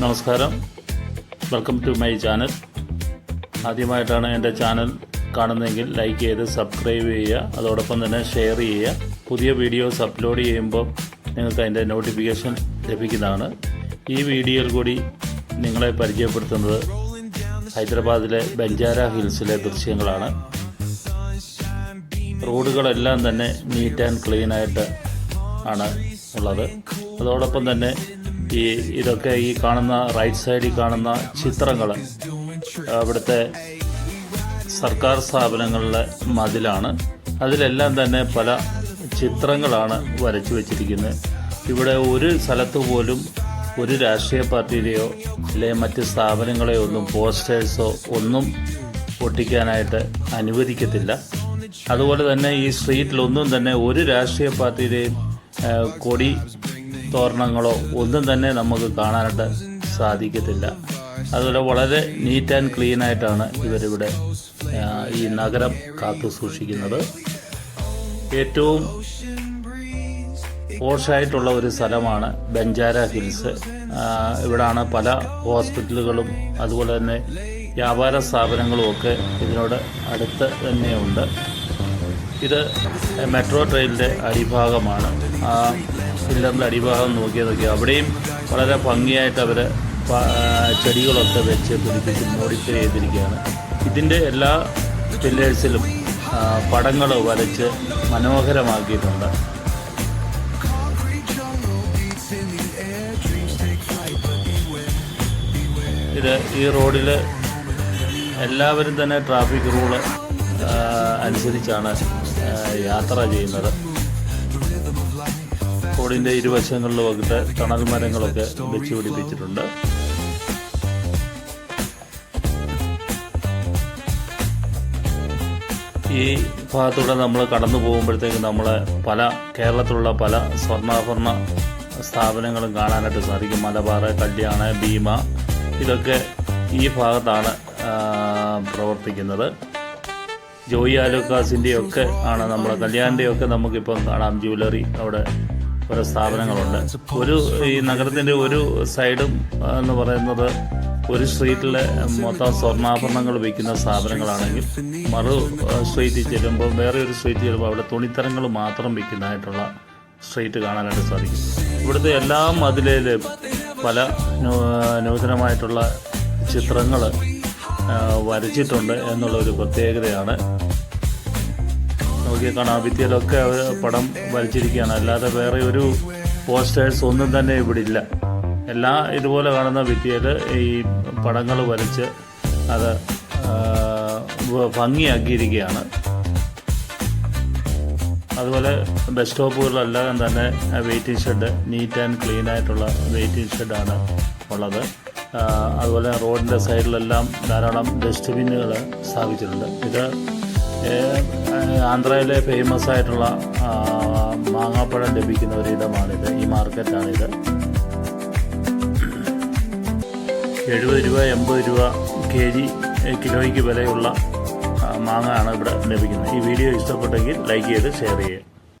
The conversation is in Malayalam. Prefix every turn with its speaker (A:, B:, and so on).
A: നമസ്കാരം, വെൽക്കം ടു മൈ ചാനൽ. ആദ്യമായിട്ടാണ് എൻ്റെ ചാനൽ കാണുന്നതെങ്കിൽ ലൈക്ക് ചെയ്ത് സബ്സ്ക്രൈബ് ചെയ്യുക, അതോടൊപ്പം തന്നെ ഷെയർ ചെയ്യുക. പുതിയ വീഡിയോസ് അപ്ലോഡ് ചെയ്യുമ്പോൾ നിങ്ങൾക്ക് അതിൻ്റെ നോട്ടിഫിക്കേഷൻ ലഭിക്കുന്നതാണ്. ഈ വീഡിയോയിൽ കൂടി നിങ്ങളെ പരിചയപ്പെടുത്തുന്നത് ഹൈദരാബാദിലെ ബഞ്ചാര ഹിൽസിലെ ദൃശ്യങ്ങളാണ്. റോഡുകളെല്ലാം തന്നെ നീറ്റ് ആൻഡ് ക്ലീനായിട്ട് ആണ് ഉള്ളത്. അതോടൊപ്പം തന്നെ ഇതൊക്കെ ഈ കാണുന്ന റൈറ്റ് സൈഡിൽ കാണുന്ന ചിത്രങ്ങൾ അവിടുത്തെ സർക്കാർ സ്ഥാപനങ്ങളിലെ മതിലാണ്. അതിലെല്ലാം തന്നെ പല ചിത്രങ്ങളാണ് വരച്ചു വച്ചിരിക്കുന്നത്. ഇവിടെ ഒരു സ്ഥലത്ത് പോലും ഒരു രാഷ്ട്രീയ പാർട്ടിയുടെയോ അല്ലെങ്കിൽ മറ്റ് സ്ഥാപനങ്ങളെയോ ഒന്നും പോസ്റ്റേഴ്സോ ഒന്നും ഒട്ടിക്കാനായിട്ട് അനുവദിക്കത്തില്ല. അതുപോലെ തന്നെ ഈ സ്ട്രീറ്റിലൊന്നും തന്നെ ഒരു രാഷ്ട്രീയ പാർട്ടിയുടെയും കൊടി തോരണങ്ങളോ ഒന്നും തന്നെ നമുക്ക് കാണാനായിട്ട് സാധിക്കത്തില്ല. അതുപോലെ വളരെ നീറ്റ് ആൻഡ് ക്ലീൻ ആയിട്ടാണ് ഇവരിവിടെ ഈ നഗരം കാത്തു സൂക്ഷിക്കുന്നത്. ഏറ്റവും പോഷായിട്ടുള്ള ഒരു സ്ഥലമാണ് ബഞ്ചാര ഹിൽസ്. ഇവിടാണ് പല ഹോസ്പിറ്റലുകളും അതുപോലെ തന്നെ വ്യാപാര സ്ഥാപനങ്ങളും ഒക്കെ ഇതിനോട് അടുത്ത് തന്നെയുണ്ട്. ഇത് മെട്രോ ട്രെയിനിൻ്റെ അടിഭാഗമാണ്. ആ പില്ലറിൻ്റെ അടിഭാഗം നോക്കി അവിടെയും വളരെ ഭംഗിയായിട്ട് അവർ ചെടികളൊക്കെ വെച്ച് പിടിപ്പിച്ച് മോഡിഫൈ ചെയ്തിരിക്കുകയാണ്. ഇതിൻ്റെ എല്ലാ പില്ലേഴ്സിലും പടങ്ങൾ വരച്ച് മനോഹരമാക്കിയിട്ടുണ്ട്. ഇത് ഈ റോഡിൽ എല്ലാവരും തന്നെ ട്രാഫിക് റൂള് അനുസരിച്ചാണ് യാത്ര ചെയ്യുന്നത്. റോഡിൻ്റെ ഇരുവശങ്ങളിലുമൊക്കെ തണൽ മരങ്ങളൊക്കെ വെച്ച് പിടിപ്പിച്ചിട്ടുണ്ട്. ഈ ഭാഗത്തൂടെ നമ്മൾ കടന്നു പോകുമ്പോഴത്തേക്ക് നമ്മളെ കേരളത്തിലുള്ള പല സ്വർണ്ണാഭരണ സ്ഥാപനങ്ങളും കാണാനായിട്ട് സാധിക്കും. മലബാർ, കല്യാണ, ഭീമ ഇതൊക്കെ ഈ ഭാഗത്താണ് പ്രവർത്തിക്കുന്നത്. ജോയി ആലുക്കാസിൻ്റെയൊക്കെ ആണ് നമ്മളെ കല്യാണിൻ്റെയൊക്കെ നമുക്കിപ്പം കാണാം. ജ്വല്ലറി അവിടെ ഓരോ സ്ഥാപനങ്ങളുണ്ട്. ഈ നഗരത്തിൻ്റെ ഒരു സൈഡും എന്ന് പറയുന്നത് ഒരു സ്ട്രീറ്റിലെ മൊത്തം സ്വർണ്ണാഭരണങ്ങൾ വിൽക്കുന്ന സ്ഥാപനങ്ങളാണെങ്കിൽ മറു സ്ട്രീറ്റിൽ ചെല്ലുമ്പോൾ വേറെ ഒരു സ്ട്രീറ്റിൽ ചെല്ലുമ്പോൾ അവിടെ തുണിത്തരങ്ങൾ മാത്രം വിൽക്കുന്നതായിട്ടുള്ള സ്ട്രീറ്റ് കാണാനായിട്ട് സാധിക്കും. ഇവിടുത്തെ എല്ലാ മതിലിലും പല നൂതനമായിട്ടുള്ള ചിത്രങ്ങൾ വരച്ചിട്ടുണ്ട് എന്നുള്ളൊരു പ്രത്യേകതയാണ്. നോക്കി കാണാം, ഭിത്തിയിലൊക്കെ അവർ പടം വരച്ചിരിക്കുകയാണ്. അല്ലാതെ വേറെ ഒരു പോസ്റ്റേഴ്സ് ഒന്നും തന്നെ ഇവിടെ ഇല്ല. എല്ലാ ഇതുപോലെ കാണുന്ന ഭിത്തിയിൽ ഈ പടങ്ങൾ വരച്ച് അത് ഭംഗിയാക്കിയിരിക്കുകയാണ്. അതുപോലെ ബസ് സ്റ്റോപ്പുകളിലെല്ലാം തന്നെ waiting shed, neat and clean ആയിട്ടുള്ള വെയിറ്റിംഗ് ഷെഡാണ് ഉള്ളത്. അതുപോലെ റോഡിൻ്റെ സൈഡിലെല്ലാം ധാരാളം ഡസ്റ്റ്ബിന്നുകൾ സ്ഥാപിച്ചിട്ടുണ്ട്. ഇത് ആന്ധ്രയിലെ ഫേമസ് ആയിട്ടുള്ള മാങ്ങാപ്പഴം ലഭിക്കുന്ന ഒരിടമാണിത്. ഈ മാർക്കറ്റാണിത്. 70 രൂപ 80 രൂപ കിലോയ്ക്ക് വിലയുള്ള മാങ്ങ ആണ് ഇവിടെ ലഭിക്കുന്നത്. ഈ വീഡിയോ ഇഷ്ടപ്പെട്ടെങ്കിൽ ലൈക്ക് ചെയ്ത് ഷെയർ ചെയ്യുക.